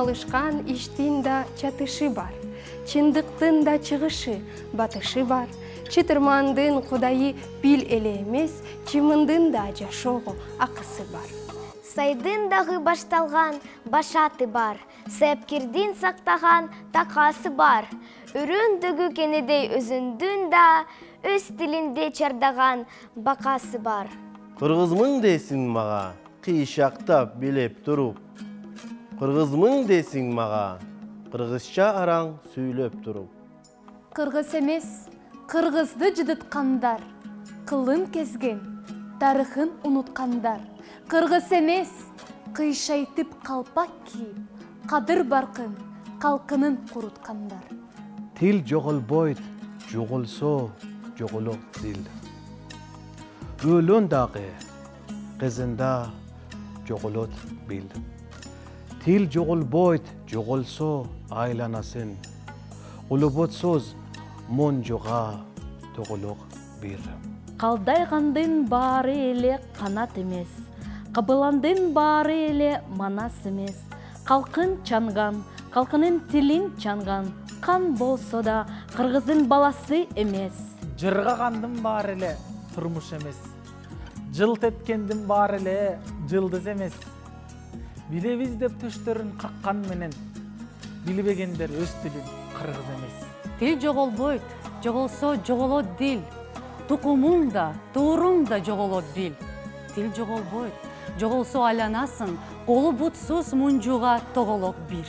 Чалышкан иштин да чатышы бар. Чындыктын да чыгышы, батышы бар. Чытырмандын Кудайы бил эле эмес, чымындын да жашоого акысы бар. Сайдын дагы башталган башаты бар. Сепкирдин сактаган такасы бар. Өрүндөгү кенедей өзүндүн да өз тилинде чардаган бакасы бар. Кыргызмын десиң мага, кыйшактап билеп туруп. Кыргызмын десиң мага, кыргызча араң сүйлөп туруп. Кыргыз эмес, кыргызды жыдыткандар, кылын кезген, тарыхын унуткандар. Кыргыз эмес, кыйшайтып калпак кийип, кадыр баркын, калкынын куруткандар. Тил жоголбойт, жоголсо, жоголот дил. Өлөн дагы, кызында жоголот бил. Тил жоголбойт, жоголсо, айланасын. Улуботсоз монжуга тоголок бир. Калдайгандын баары эле канат эмес. Кабыландын баары эле манас эмес. Калкын чанган, калкынын тилин чанган. Кан болсо да кыргыздын баласы эмес. Жыргагандын баары эле турмуш эмес. Жылт эткендин баары эле жылдыз эмес. Билебиз деп төштөрүн каккан менен билбегендер өз тилин кыргыз эмес. Тил жоголбойт, жоголсо жоголот дил. Тукумуң да, тууруң да жоголот бил. Тил жоголбойт, жоголсо айланасың, колу бутсуз мунжуга тоголок бир.